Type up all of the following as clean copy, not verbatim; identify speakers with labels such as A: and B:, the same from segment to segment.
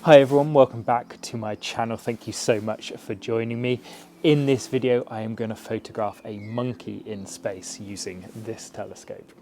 A: Hi everyone, welcome back to my channel. Thank you so much for joining me. In this video, I am going to photograph a monkey in space using this telescope.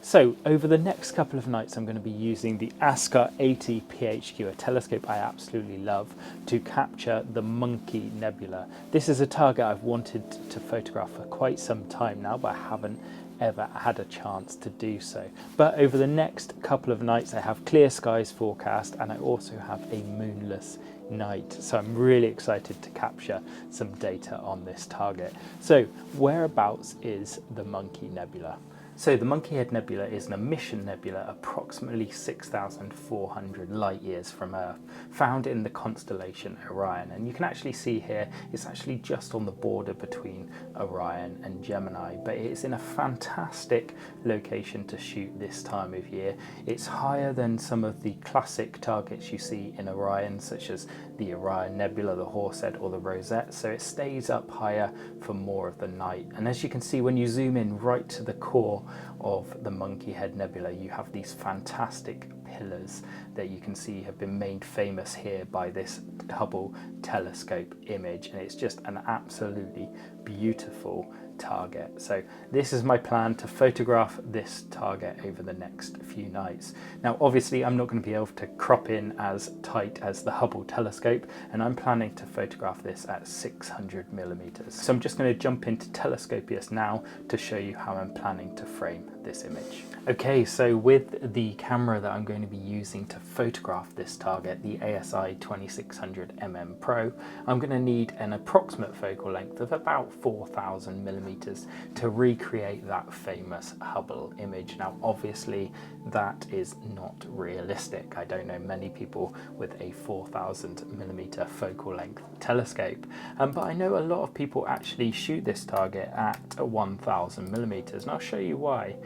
A: So over the next couple of nights, I'm going to be using the Askar 80PHQ, a telescope I absolutely love, to capture the Monkey Nebula. This is a target I've wanted to photograph for quite some time now, but I haven't ever had a chance to do so. But over the next couple of nights, I have clear skies forecast, and I also have a moonless night. So I'm really excited to capture some data on this target. So whereabouts is the Monkey Nebula? So the Monkey Head Nebula is an emission nebula approximately 6,400 light years from Earth, found in the constellation Orion. And you can actually see here, it's actually just on the border between Orion and Gemini, but it's in a fantastic location to shoot this time of year. It's higher than some of the classic targets you see in Orion, such as the Orion Nebula, the Horsehead or the Rosette, so it stays up higher for more of the night. And as you can see, when you zoom in right to the core of the Monkey Head Nebula, you have these fantastic pillars that you can see have been made famous here by this Hubble telescope image, and it's just an absolutely beautiful target. So this is my plan to photograph this target over the next few nights. Now obviously I'm not going to be able to crop in as tight as the Hubble telescope, and I'm planning to photograph this at 600mm. So I'm just going to jump into Telescopius now to show you how I'm planning to frame this image. Okay, so with the camera that I'm going to be using to photograph this target, the ASI 2600mm Pro, I'm going to need an approximate focal length of about 4000mm to recreate that famous Hubble image. Now obviously that is not realistic. I don't know many people with a 4000mm focal length telescope, but I know a lot of people actually shoot this target at 1000mm, and I'll show you why.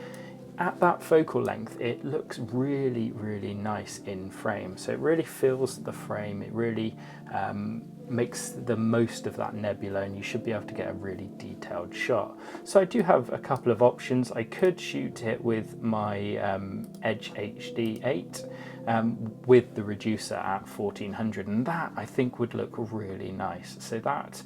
A: At that focal length, it looks really, really nice in frame. So it really fills the frame. It really makes the most of that nebula, and you should be able to get a really detailed shot. So I do have a couple of options. I could shoot it with my Edge HD8 with the reducer at 1400, and that I think would look really nice. So that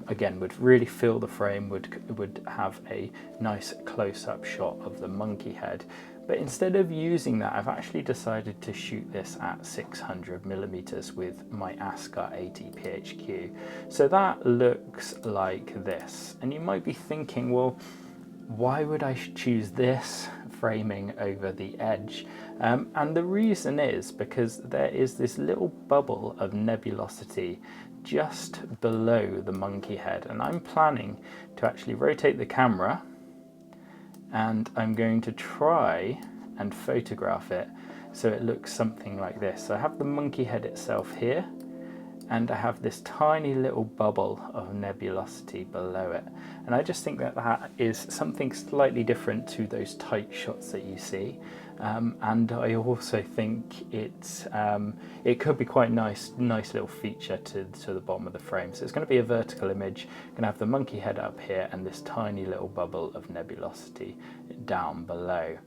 A: again would really fill the frame, would have a nice close-up shot of the monkey head. But instead of using that, I've actually decided to shoot this at 600mm with my Askar 80PHQ. So that looks like this. And you might be thinking, well, why would I choose this framing over the Edge? And the reason is because there is this little bubble of nebulosity just below the monkey head. And I'm planning to actually rotate the camera, and I'm going to try and photograph it so it looks something like this. So I have the monkey head itself here, and I have this tiny little bubble of nebulosity below it. And I just think that that is something slightly different to those tight shots that you see. And I also think it could be quite nice little feature to the bottom of the frame. So it's going to be a vertical image, going to have the monkey head up here and this tiny little bubble of nebulosity down below.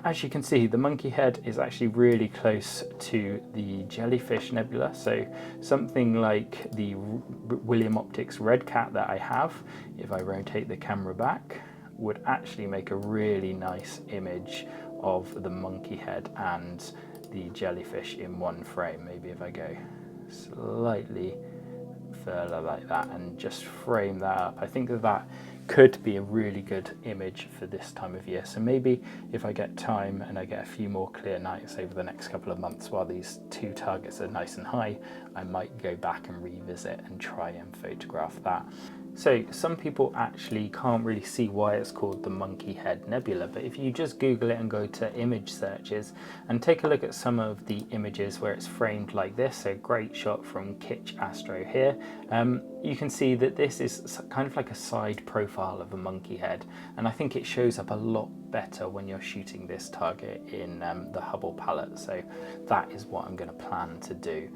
A: As you can see, the monkey head is actually really close to the jellyfish nebula. So something like the William Optics Red Cat that I have, if I rotate the camera back, would actually make a really nice image of the monkey head and the jellyfish in one frame. Maybe if I go slightly further like that and just frame that up, I think that that could be a really good image for this time of year. So maybe if I get time and I get a few more clear nights over the next couple of months while these two targets are nice and high, I might go back and revisit and try and photograph that. So some people actually can't really see why it's called the Monkey Head Nebula, but if you just Google it and go to image searches and take a look at some of the images where it's framed like this, a great shot from Kitsch Astro here, you can see that this is kind of like a side profile of a monkey head, and I think it shows up a lot better when you're shooting this target in the Hubble palette. So that is what I'm going to plan to do.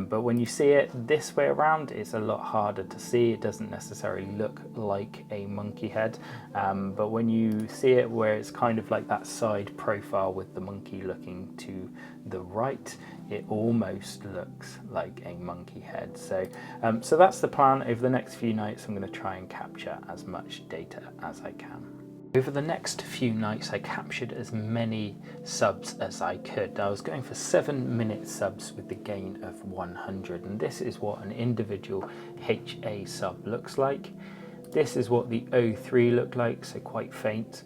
A: But when you see it this way around, it's a lot harder to see. It doesn't necessarily necessarily look like a monkey head, but when you see it where it's kind of like that side profile with the monkey looking to the right, it almost looks like a monkey head. So so that's the plan. Over the next few nights I'm going to try and capture as much data as I can. Over the next few nights I captured as many subs as I could. I was going for 7-minute subs with the gain of 100, and this is what an individual HA sub looks like. This is what the O3 looked like, so quite faint.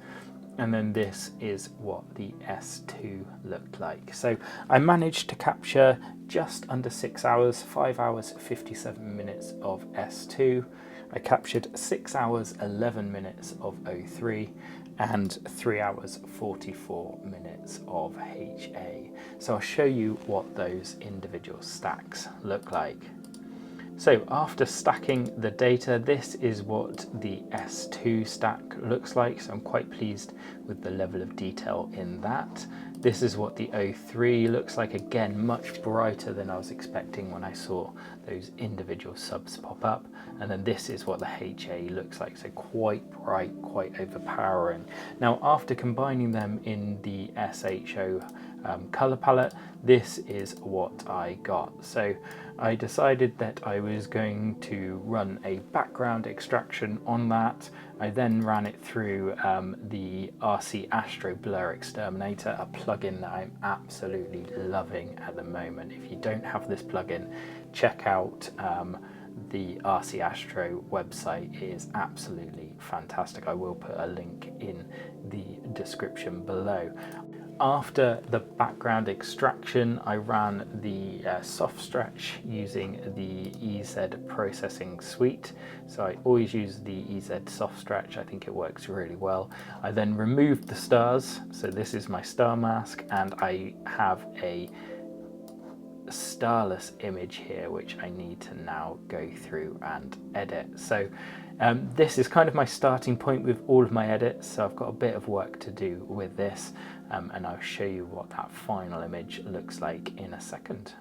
A: And then this is what the S2 looked like. So I managed to capture just under 6 hours, 5 hours 57 minutes of S2. I captured 6 hours 11 minutes of O3 and 3 hours 44 minutes of HA. So I'll show you what those individual stacks look like. So after stacking the data, this is what the S2 stack looks like. So I'm quite pleased with the level of detail in that. This is what the O3 looks like, again much brighter than I was expecting when I saw those individual subs pop up. And then this is what the HA looks like, so quite bright, quite overpowering. Now after combining them in the SHO color palette, this is what I got. So I decided that I was going to run a background extraction on that. I then ran it through the RC Astro BlurXterminator, a plugin that I'm absolutely loving at the moment. If you don't have this plugin, check out the RC Astro website. It is absolutely fantastic. I will put a link in the description below. After the background extraction, I ran the soft stretch using the EZ processing suite. So I always use the EZ soft stretch. I think it works really well. I then removed the stars. So this is my star mask, and I have a starless image here which I need to now go through and edit. So this is kind of my starting point with all of my edits, so I've got a bit of work to do with this, and I'll show you what that final image looks like in a second.